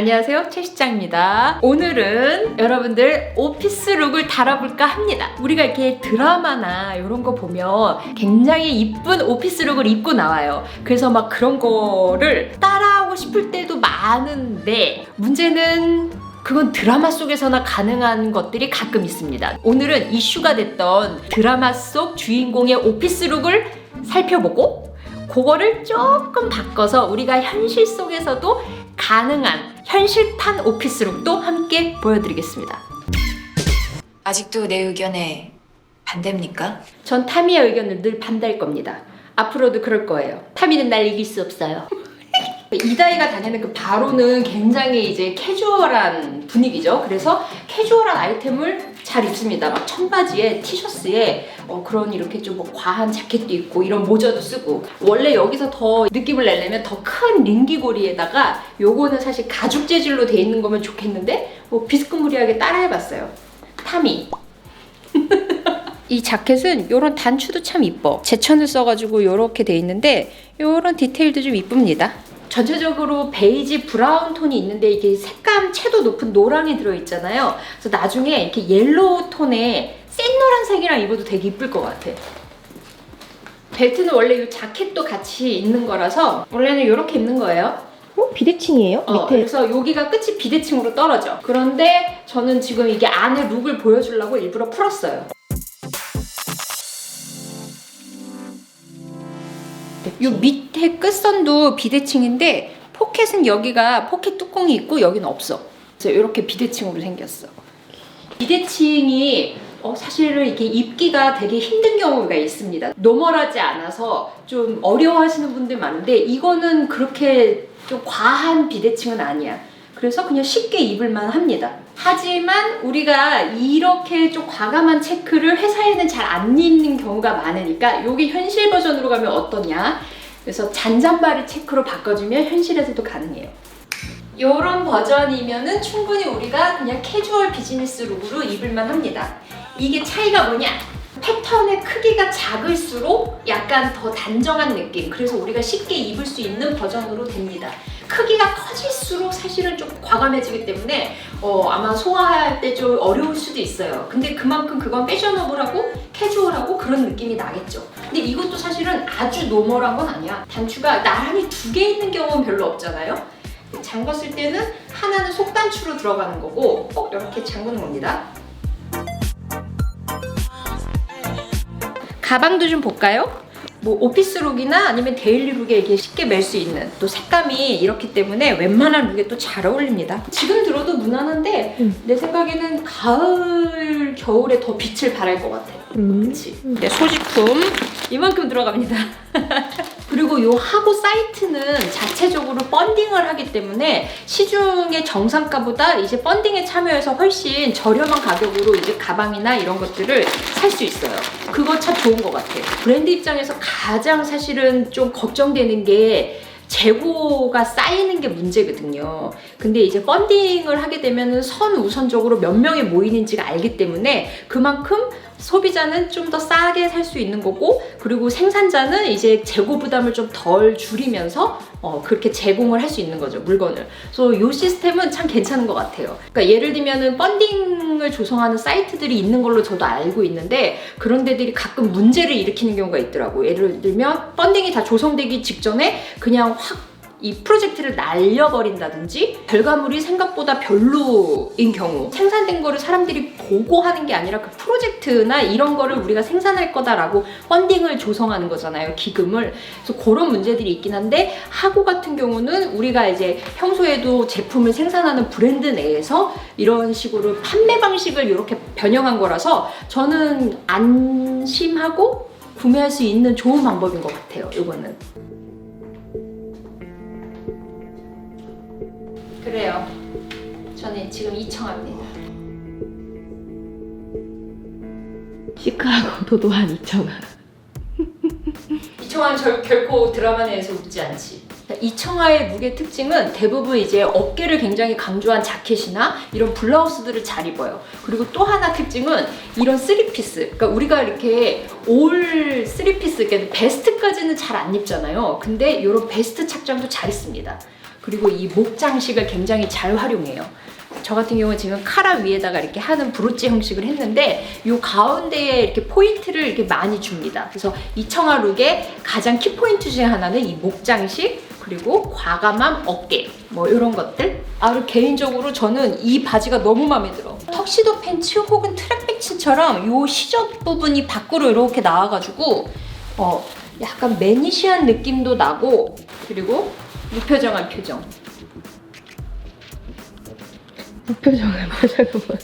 안녕하세요, 최 실장입니다. 오늘은 여러분들 오피스 룩을 달아볼까 합니다. 우리가 이렇게 드라마나 이런 거 보면 굉장히 이쁜 오피스 룩을 입고 나와요. 그래서 막 그런 거를 따라하고 싶을 때도 많은데 문제는 그건 드라마 속에서나 가능한 것들이 가끔 있습니다. 오늘은 이슈가 됐던 드라마 속 주인공의 오피스 룩을 살펴보고 그거를 조금 바꿔서 우리가 현실 속에서도 가능한 현실판 오피스 룩도 함께 보여드리겠습니다. 아직도 내 의견에 반대입니까? 전 타미의 의견을 늘 반대할 겁니다. 앞으로도 그럴 거예요. 타미는 날 이길 수 없어요. 이다희가 다니는 그 바로는 굉장히 이제 캐주얼한 분위기죠. 그래서 캐주얼한 아이템을 잘 입습니다. 막 청바지에 티셔츠에 그런 이렇게 좀 뭐 과한 자켓도 입고 이런 모자도 쓰고, 원래 여기서 더 느낌을 내려면 더 큰 링기고리에다가 요거는 사실 가죽 재질로 돼 있는 거면 좋겠는데 뭐 비스무리하게 따라해봤어요. 타미. 이 자켓은 요런 단추도 참 이뻐. 제천을 써가지고 요렇게 돼 있는데 요런 디테일도 좀 이쁩니다. 전체적으로 베이지 브라운 톤이 있는데 이게 색감 채도 높은 노랑이 들어있잖아요. 그래서 나중에 이렇게 옐로우 톤의 센 노란색이랑 입어도 되게 이쁠 것 같아. 벨트는 원래 이 자켓도 같이 있는 거라서 원래는 이렇게 입는 거예요. 비대칭이에요? 밑에. 그래서 여기가 끝이 비대칭으로 떨어져. 그런데 저는 지금 이게 안에 룩을 보여주려고 일부러 풀었어요. 요 밑에 끝선도 비대칭인데 포켓은 여기가 포켓 뚜껑이 있고 여기는 없어. 그래서 이렇게 비대칭으로 생겼어. 비대칭이 사실은 이렇게 입기가 되게 힘든 경우가 있습니다. 노멀하지 않아서 좀 어려워하시는 분들 많은데 이거는 그렇게 좀 과한 비대칭은 아니야. 그래서 그냥 쉽게 입을만 합니다. 하지만 우리가 이렇게 좀 과감한 체크를 회사에는 잘 안 입는 경우가 많으니까 이게 현실 버전으로 가면 어떠냐. 그래서 잔잔바리 체크로 바꿔주면 현실에서도 가능해요. 이런 버전이면은 충분히 우리가 그냥 캐주얼 비즈니스 룩으로 입을만 합니다. 이게 차이가 뭐냐? 패턴의 크기가 작을수록 약간 더 단정한 느낌, 그래서 우리가 쉽게 입을 수 있는 버전으로 됩니다. 크기가 커질수록 사실은 좀 과감해지기 때문에 아마 소화할 때 좀 어려울 수도 있어요. 근데 그만큼 그건 패셔너블하고 캐주얼하고 그런 느낌이 나겠죠. 근데 이것도 사실은 아주 노멀한 건 아니야. 단추가 나란히 2개 있는 경우는 별로 없잖아요. 잠궜을 때는 하나는 속단추로 들어가는 거고 꼭 이렇게 잠그는 겁니다. 가방도 좀 볼까요? 뭐 오피스룩이나 아니면 데일리룩에 이렇게 쉽게 멜 수 있는, 또 색감이 이렇기 때문에 웬만한 룩에 또 잘 어울립니다. 지금 들어도 무난한데 내 생각에는 가을, 겨울에 더 빛을 발할 것 같아. 그치? 네, 소지품 이만큼 들어갑니다. 그리고 요 하고 사이트는 자체적으로 펀딩을 하기 때문에 시중의 정상가보다 이제 펀딩에 참여해서 훨씬 저렴한 가격으로 이제 가방이나 이런 것들을 살 수 있어요. 그거 참 좋은 것 같아요. 브랜드 입장에서 가장 사실은 좀 걱정되는 게 재고가 쌓이는 게 문제거든요. 근데 이제 펀딩을 하게 되면 선우선적으로 몇 명이 모이는지가 알기 때문에 그만큼 소비자는 좀 더 싸게 살 수 있는 거고, 그리고 생산자는 이제 재고 부담을 좀 덜 줄이면서 그렇게 제공을 할 수 있는 거죠, 물건을. 그래서 이 시스템은 참 괜찮은 것 같아요. 그러니까 예를 들면은 펀딩을 조성하는 사이트들이 있는 걸로 저도 알고 있는데 그런 데들이 가끔 문제를 일으키는 경우가 있더라고요. 예를 들면 펀딩이 다 조성되기 직전에 그냥 확 이 프로젝트를 날려버린다든지 결과물이 생각보다 별로인 경우, 생산된 거를 사람들이 보고 하는 게 아니라 그 프로젝트나 이런 거를 우리가 생산할 거다라고 펀딩을 조성하는 거잖아요, 기금을. 그래서 그런 문제들이 있긴 한데 하고 같은 경우는 우리가 이제 평소에도 제품을 생산하는 브랜드 내에서 이런 식으로 판매 방식을 이렇게 변형한 거라서 저는 안심하고 구매할 수 있는 좋은 방법인 것 같아요, 이거는. 그래요. 저는 지금 이청합니다. 시크하고 도도한 이청아. 이청아는 결코 드라마 내에서 웃지 않지. 이청아의 무게 특징은 대부분 이제 어깨를 굉장히 강조한 자켓이나 이런 블라우스들을 잘 입어요. 그리고 또 하나 특징은 이런 3피스. 그러니까 우리가 이렇게 올 3피스, 그러니까 베스트까지는 잘 안 입잖아요. 근데 이런 베스트 착장도 잘 입습니다. 그리고 이 목 장식을 굉장히 잘 활용해요. 저 같은 경우는 지금 카라 위에다가 이렇게 하는 브로치 형식을 했는데 이 가운데에 이렇게 포인트를 이렇게 많이 줍니다. 그래서 이 청아 룩의 가장 키포인트 중에 하나는 이 목 장식, 그리고 과감한 어깨, 뭐 이런 것들. 그리고 개인적으로 저는 이 바지가 너무 마음에 들어. 턱시도 팬츠 혹은 트랙 팬츠처럼 이 시접 부분이 밖으로 이렇게 나와가지고 약간 매니시한 느낌도 나고, 그리고 무표정한 표정. 무표정한 표정은 뭐예요?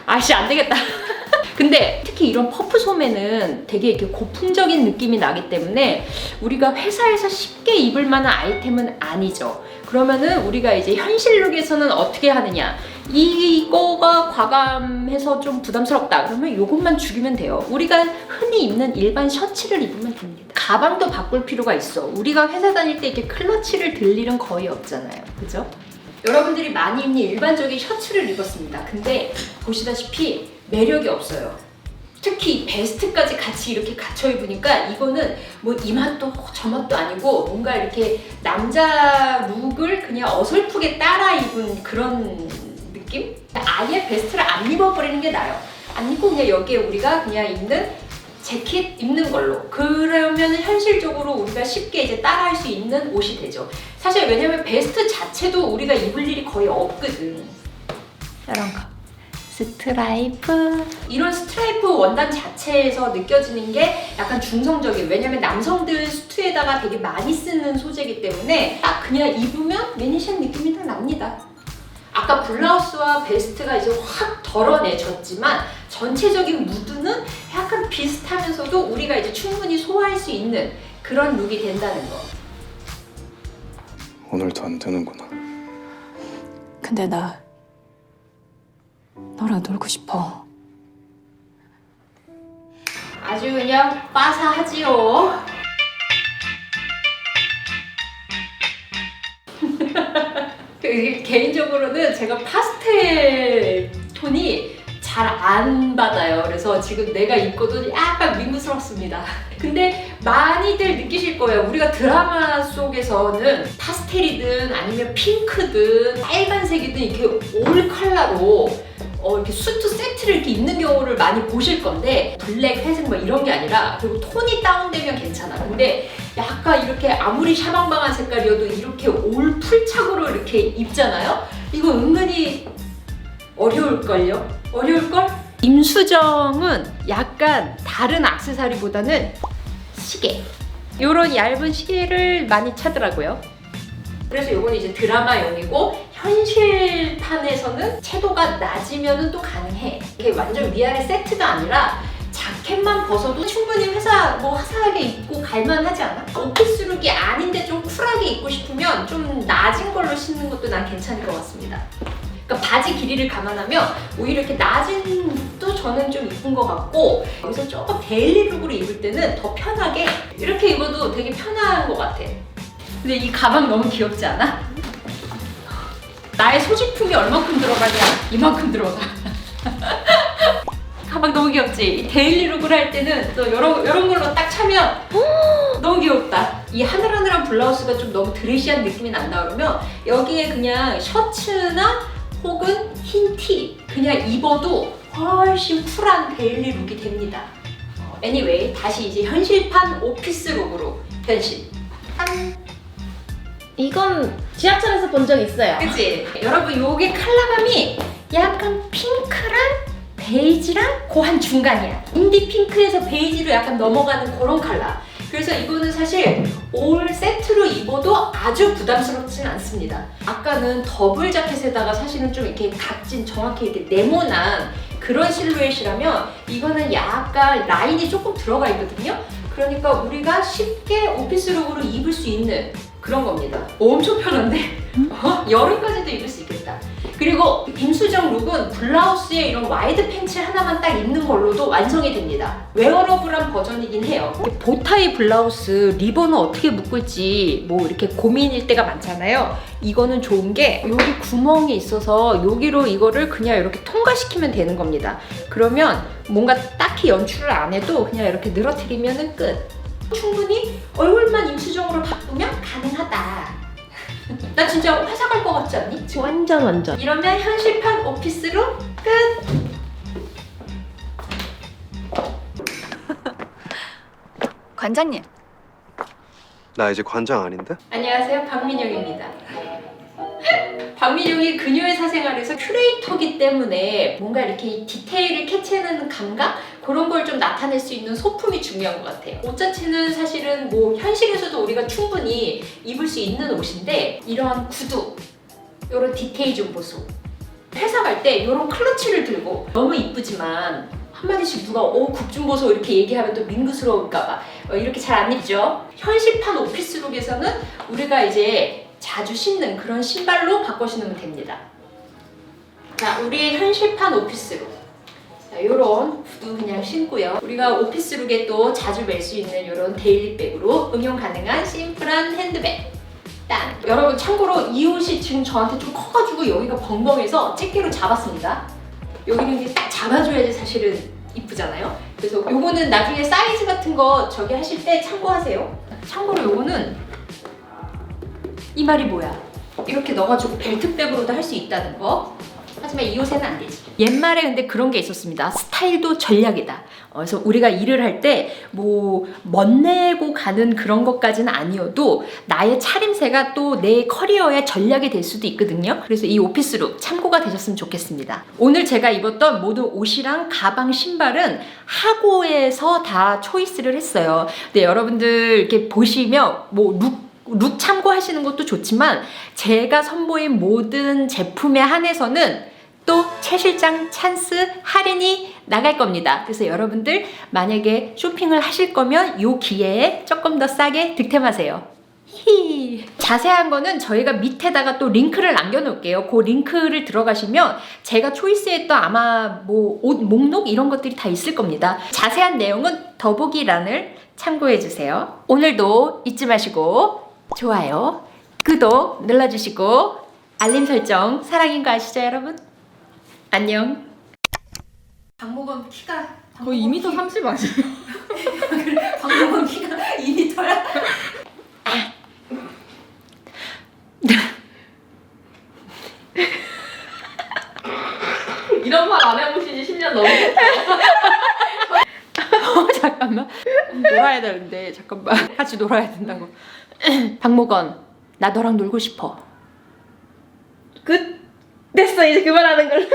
아씨, 안 되겠다. 근데 특히 이런 퍼프 소매는 되게 이렇게 고풍적인 느낌이 나기 때문에 우리가 회사에서 쉽게 입을 만한 아이템은 아니죠. 그러면은 우리가 이제 현실룩에서는 어떻게 하느냐, 이거가 과감해서 좀 부담스럽다 그러면 이것만 죽이면 돼요. 우리가 흔히 입는 일반 셔츠를 입으면 됩니다. 가방도 바꿀 필요가 있어. 우리가 회사 다닐 때 이렇게 클러치를 들 일은 거의 없잖아요, 그죠? 여러분들이 많이 입는 일반적인 셔츠를 입었습니다. 근데 보시다시피 매력이 없어요. 특히 베스트까지 같이 이렇게 갖춰 입으니까 이거는 뭐 이 맛도 저 맛도 아니고 뭔가 이렇게 남자 룩을 그냥 어설프게 따라 입은 그런 느낌? 아예 베스트를 안 입어버리는 게 나아요. 안 입고 그냥 여기에 우리가 그냥 입는 재킷 입는 걸로. 그러면 현실적으로 우리가 쉽게 이제 따라할 수 있는 옷이 되죠. 사실 왜냐면 베스트 자체도 우리가 입을 일이 거의 없거든. 이런 거. 스트라이프. 이런 스트라이프 원단 자체에서 느껴지는 게 약간 중성적인, 왜냐면 남성들 수트에다가 되게 많이 쓰는 소재이기 때문에 딱 그냥 입으면 매니션 느낌이 딱 납니다. 아까 블라우스와 베스트가 이제 확 덜어내졌지만 전체적인 무드는 약간 비슷하면서도 우리가 이제 충분히 소화할 수 있는 그런 룩이 된다는 거. 오늘도 안 되는구나. 근데 나 너랑 놀고 싶어. 아주 그냥 빠사하지요. 개인적으로는 제가 파스텔 톤이 잘 안 받아요. 그래서 지금 내가 입고도 약간 민구스럽습니다. 근데 많이들 느끼실 거예요. 우리가 드라마 속에서는 파스텔이든 아니면 핑크든 빨간색이든 이렇게 올 컬러로 이렇게 수트 세트를 이렇게 입는 경우를 많이 보실 건데, 블랙, 회색 뭐 이런 게 아니라, 그리고 톤이 다운되면 괜찮아. 근데 약간 이렇게 아무리 샤방방한 색깔이어도 이렇게 올 풀착으로 이렇게 입잖아요? 이거 은근히 어려울걸요? 어려울걸? 임수정은 약간 다른 액세서리보다는 시계, 이런 얇은 시계를 많이 차더라고요. 그래서 이건 이제 드라마용이고, 현실판에서는 채도가 낮으면 또 가능해. 이게 완전 위아래 세트가 아니라 자켓만 벗어도 충분히 회사 뭐 화사하게 입고 갈만하지 않아? 오피스룩이 아닌데 좀 쿨하게 입고 싶으면 좀 낮은 걸로 신는 것도 난 괜찮을 것 같습니다. 그러니까 바지 길이를 감안하면 오히려 이렇게 낮은 룩도 저는 좀 이쁜 것 같고, 여기서 조금 데일리룩으로 입을 때는 더 편하게 이렇게 입어도 되게 편한 것 같아. 근데 이 가방 너무 귀엽지 않아? 나의 소지품이 얼마큼 들어가냐? 이만큼 들어가. 가방 너무 귀엽지? 데일리룩을 할 때는 또 이런 걸로 딱 차면 너무 귀엽다. 이 하늘하늘한 블라우스가 좀 너무 드레시한 느낌이 난다 그러면 여기에 그냥 셔츠나 혹은 흰 티 그냥 입어도 훨씬 쿨한 데일리 룩이 됩니다. anyway, 다시 이제 현실판 오피스 룩으로 변신. 이건 지하철에서 본 적 있어요. 그치? 여러분, 요게 컬러감이 약간 핑크랑 베이지랑 그 한 중간이야. 인디 핑크에서 베이지로 약간 넘어가는 그런 컬러. 그래서 이거는 사실 올 세트로 입어도 아주 부담스럽진 않습니다. 아까는 더블 자켓에다가 사실은 좀 이렇게 각진, 정확히 이렇게 네모난 그런 실루엣이라면 이거는 약간 라인이 조금 들어가 있거든요. 그러니까 우리가 쉽게 오피스룩으로 입을 수 있는 그런 겁니다. 엄청 편한데? 여름까지도 입을 수 있겠다. 그리고 임수정 룩은 블라우스에 이런 와이드 팬츠 하나만 딱 입는 걸로도 완성이 됩니다. 웨어러블한 버전이긴 해요. 보타이 블라우스 리본을 어떻게 묶을지 뭐 이렇게 고민일 때가 많잖아요. 이거는 좋은 게 여기 구멍이 있어서 여기로 이거를 그냥 이렇게 통과시키면 되는 겁니다. 그러면 뭔가 딱히 연출을 안 해도 그냥 이렇게 늘어뜨리면 끝. 충분히 얼굴만 임수정으로 바꾸면 가능하다. 나 진짜 회사 갈 것 같지 않니? 완전. 이러면 현실판 오피스로 끝! 관장님. 나 이제 관장 아닌데? 안녕하세요, 박민영입니다. 박민영이 그녀의 사생활에서 큐레이터기 때문에 뭔가 이렇게 디테일을 캐치하는 감각? 그런 걸 좀 나타낼 수 있는 소품이 중요한 것 같아요. 옷 자체는 사실은 뭐 현실에서도 우리가 충분히 입을 수 있는 옷인데 이런 구두, 이런 디테일 좀 보소. 회사 갈 때 이런 클러치를 들고 너무 이쁘지만 한마디씩 누가 국 좀 보소 이렇게 얘기하면 또 민구스러울까봐 이렇게 잘 안 입죠. 현실판 오피스룩에서는 우리가 이제 자주 신는 그런 신발로 바꿔 신으면 됩니다. 자, 우리의 현실판 오피스룩. 자, 이런 구두 그냥 신고요. 우리가 오피스룩에 또 자주 멜 수 있는 이런 데일리백으로 응용 가능한 심플한 핸드백. 딴. 여러분 참고로 이 옷이 지금 저한테 좀 커가지고 여기가 벙벙해서 집게로 잡았습니다. 여기는 이렇게 딱 잡아줘야지 사실은 이쁘잖아요. 그래서 요거는 나중에 사이즈 같은 거 저기 하실 때 참고하세요. 참고로 요거는 이 말이 뭐야? 이렇게 넣어가지고 벨트백으로도 할 수 있다는 거. 하지만 이 옷에는 안 되지. 옛말에 근데 그런 게 있었습니다. 스타일도 전략이다. 그래서 우리가 일을 할 때 뭐 멋내고 가는 그런 것까지는 아니어도 나의 차림새가 또 내 커리어의 전략이 될 수도 있거든요. 그래서 이 오피스룩 참고가 되셨으면 좋겠습니다. 오늘 제가 입었던 모든 옷이랑 가방, 신발은 하고에서 다 초이스를 했어요. 근데 여러분들 이렇게 보시면 뭐 룩 참고하시는 것도 좋지만 제가 선보인 모든 제품에 한해서는 또 최 실장 찬스 할인이 나갈 겁니다. 그래서 여러분들 만약에 쇼핑을 하실 거면 이 기회에 조금 더 싸게 득템하세요. 히. 자세한 거는 저희가 밑에다가 또 링크를 남겨놓을게요. 그 링크를 들어가시면 제가 초이스했던 아마 뭐 옷 목록 이런 것들이 다 있을 겁니다. 자세한 내용은 더보기란을 참고해주세요. 오늘도 잊지 마시고 좋아요, 구독 눌러주시고 알림 설정 사랑인 거 아시죠 여러분? 안녕. 박모건 키가 거의 2m 30 아니에요? 박모건 키가 2m야? 이런 말 안 해보시지 10년 넘었어요. 잠깐만 놀아야 되는데 잠깐만 같이 놀아야 된다고. 박모건 나 너랑 놀고 싶어. 됐어 이제 그만하는 걸로.